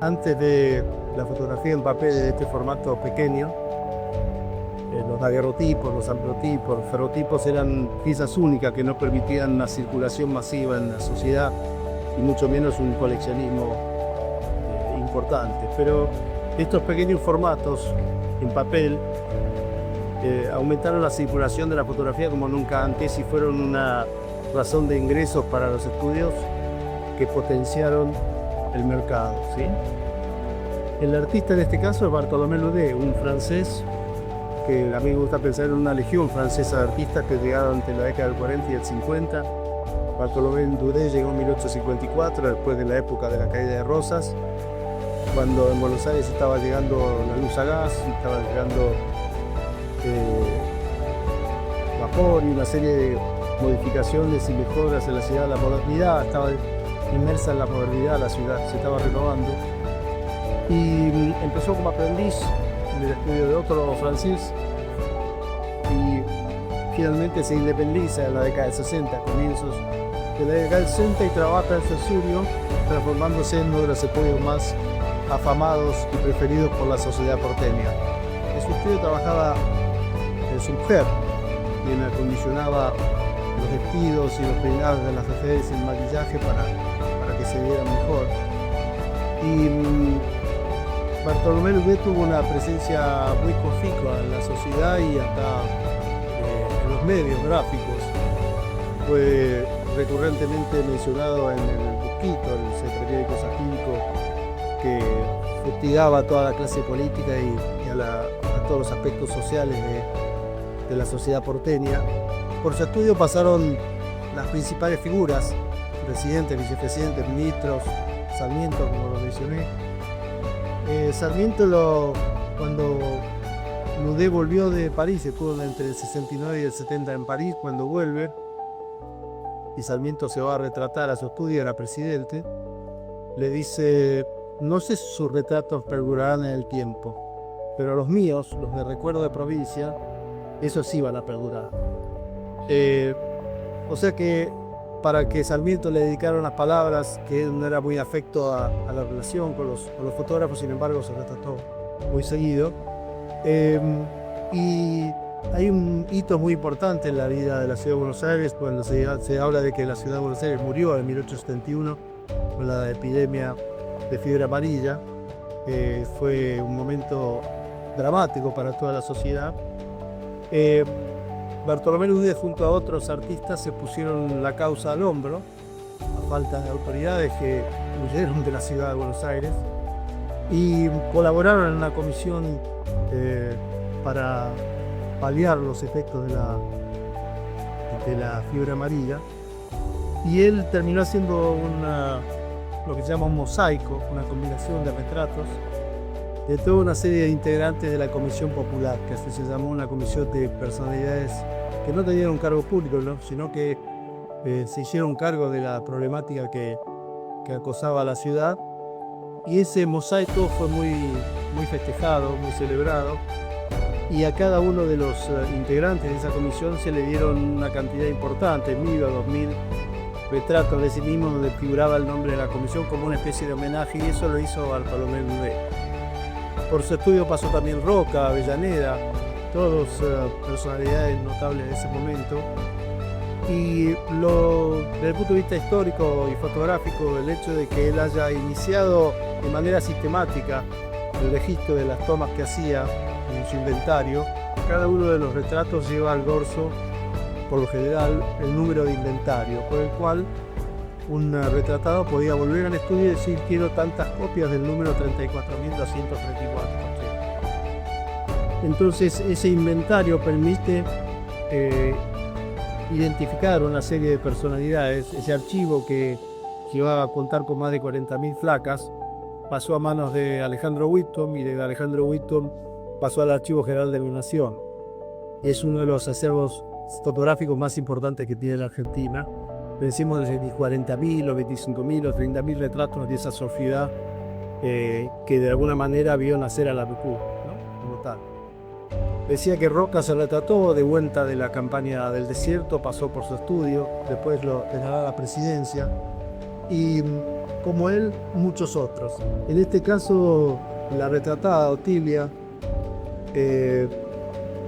Antes de la fotografía en papel de este formato pequeño, los daguerrotipos, los ampliotipos, los ferrotipos eran piezas únicas que no permitían una circulación masiva en la sociedad y mucho menos un coleccionismo importante. Pero estos pequeños formatos en papel aumentaron la circulación de la fotografía como nunca antes y fueron una razón de ingresos para los estudios que potenciaron el mercado, ¿sí? El artista en este caso es Bartholomé Ledet, un francés que a mí me gusta pensar en una legión francesa de artistas que llegaron entre la década del 40 y el 50. Bartholomé Ledet llegó en 1854, después de la época de la caída de Rosas, cuando en Buenos Aires estaba llegando la luz a gas, estaba llegando vapor y una serie de modificaciones y mejoras en la ciudad. La modernidad estaba inmersa en la modernidad, la ciudad se estaba renovando y empezó como aprendiz en el estudio de otro francés y finalmente se independiza en la década del 60, comienzos de la década del 60, y trabaja en Saussure, transformándose en uno de los estudios más afamados y preferidos por la sociedad porteña. En su estudio trabajaba su mujer, quien acondicionaba los vestidos y los peinados de las mujeres, el maquillaje para que se vieran mejor. Y Bartholomé Ledet tuvo una presencia muy conficua en la sociedad y hasta en los medios gráficos. Fue recurrentemente mencionado en el Busquito, el periódico satírico que fustigaba a toda la clase política y a todos los aspectos sociales de la sociedad porteña. Por su estudio pasaron las principales figuras: presidentes, vicepresidentes, ministros, Sarmiento, como lo mencioné. Sarmiento, cuando Ledet volvió de París, estuvo entre el 69 y el 70 en París, cuando vuelve, y Sarmiento se va a retratar a su estudio, era presidente, le dice: no sé si sus retratos perdurarán en el tiempo, pero los míos, los de recuerdo de provincia, esos sí van a perdurar. O sea que para que Sarmiento le dedicara unas palabras, que él no era muy afecto a la relación con los fotógrafos, sin embargo se retrató muy seguido. Y hay un hito muy importante en la vida de la ciudad de Buenos Aires cuando se habla de que la ciudad de Buenos Aires murió en 1871 con la epidemia de fiebre amarilla. Fue un momento dramático para toda la sociedad. Bartholomé Ledet junto a otros artistas se pusieron la causa al hombro a falta de autoridades que huyeron de la ciudad de Buenos Aires y colaboraron en una comisión para paliar los efectos de la fiebre amarilla, y él terminó haciendo lo que se llama un mosaico, una combinación de retratos de toda una serie de integrantes de la Comisión Popular, que así se llamó, una comisión de personalidades que no tenían un cargo público, ¿no? Sino que se hicieron cargo de la problemática que acosaba a la ciudad, y ese mosaico fue muy festejado, muy celebrado, y a cada uno de los integrantes de esa comisión se le dieron una cantidad importante, 1000 o 2000 retratos de sí mismo donde figuraba el nombre de la comisión como una especie de homenaje, y eso lo hizo Bartholomé Ledet. Por su estudio pasó también Roca, Avellaneda, todos personalidades notables de ese momento. Y desde el punto de vista histórico y fotográfico, el hecho de que él haya iniciado de manera sistemática el registro de las tomas que hacía en su inventario, cada uno de los retratos lleva al dorso, por lo general, el número de inventario, por el cual un retratado podía volver al estudio y decir: quiero tantas copias del número 34.234. Entonces ese inventario permite identificar una serie de personalidades. Ese archivo, que llegaba a contar con más de 40.000 placas, pasó a manos de Alejandro Whitton, y de Alejandro Whitton pasó al Archivo General de la Nación. Es uno de los acervos fotográficos más importantes que tiene la Argentina. Decimos desde 40.000 o 25.000 o 30.000 retratos de esa sociedad que de alguna manera vio nacer a la RQ, ¿no? Como tal. Decía que Roca se retrató de vuelta de la campaña del desierto, pasó por su estudio, después lo trasladaron a la presidencia, y como él, muchos otros. En este caso, la retratada Otilia,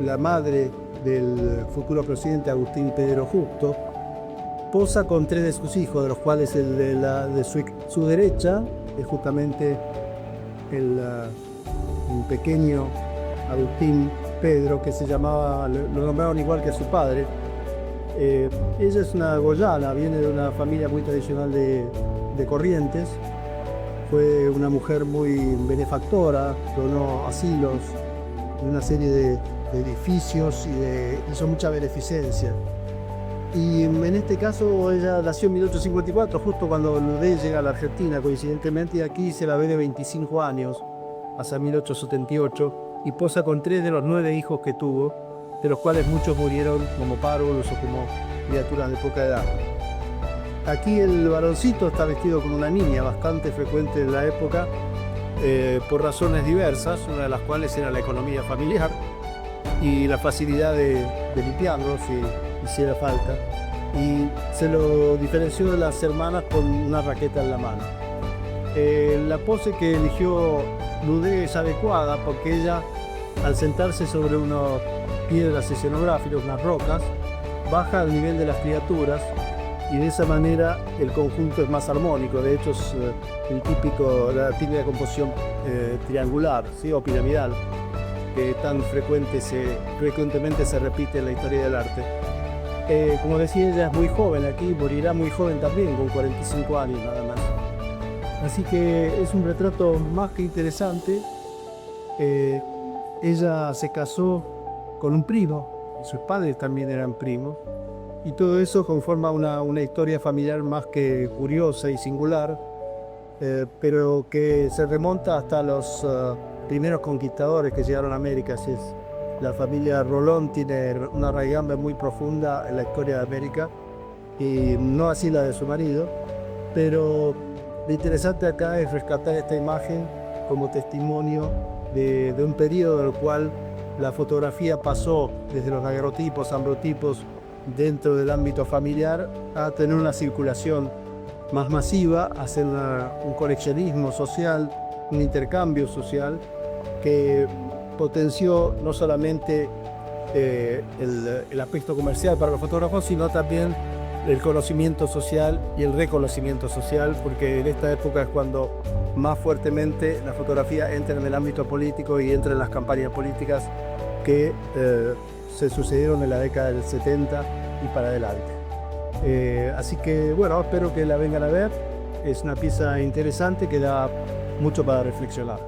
la madre del futuro presidente Agustín Pedro Justo, posa con 3 de sus hijos, de los cuales el de su derecha es justamente el pequeño Agustín Pedro, que se llamaba, lo nombraron igual que a su padre. Ella es una goyana, viene de una familia muy tradicional de Corrientes. Fue una mujer muy benefactora, donó asilos, una serie de edificios y hizo mucha beneficencia. Y en este caso ella nació en 1854, justo cuando Ludé llega a la Argentina, coincidentemente, y aquí se la ve de 25 años, hasta 1878, y posa con 3 de los 9 hijos que tuvo, de los cuales muchos murieron como párvulos o como criaturas de poca edad. Aquí el varoncito está vestido como una niña, bastante frecuente en la época, por razones diversas, una de las cuales era la economía familiar y la facilidad de limpiarlo si hiciera falta. Y se lo diferenció de las hermanas con una raqueta en la mano. La pose que eligió Ludé es adecuada porque ella, al sentarse sobre unas piedras escenográficas, unas rocas, baja al nivel de las criaturas y de esa manera el conjunto es más armónico. De hecho es la típica composición triangular, ¿sí? O piramidal, que tan frecuentemente se repite en la historia del arte. Como decía, ella es muy joven aquí, morirá muy joven también, con 45 años nada más. Así que es un retrato más que interesante. Ella se casó con un primo, sus padres también eran primos, y todo eso conforma una historia familiar más que curiosa y singular, pero que se remonta hasta los primeros conquistadores que llegaron a América. Así es, la familia Rolón tiene una raigambre muy profunda en la historia de América, y no así la de su marido, pero lo interesante acá es rescatar esta imagen como testimonio de un periodo en el cual la fotografía pasó desde los daguerrotipos, ambrotipos, dentro del ámbito familiar, a tener una circulación más masiva, a hacer un coleccionismo social, un intercambio social que potenció no solamente el aspecto comercial para los fotógrafos, sino también el conocimiento social y el reconocimiento social, porque en esta época es cuando más fuertemente la fotografía entra en el ámbito político y entra en las campañas políticas que se sucedieron en la década del 70 y para adelante. Así que bueno, espero que la vengan a ver. Es una pieza interesante que da mucho para reflexionar.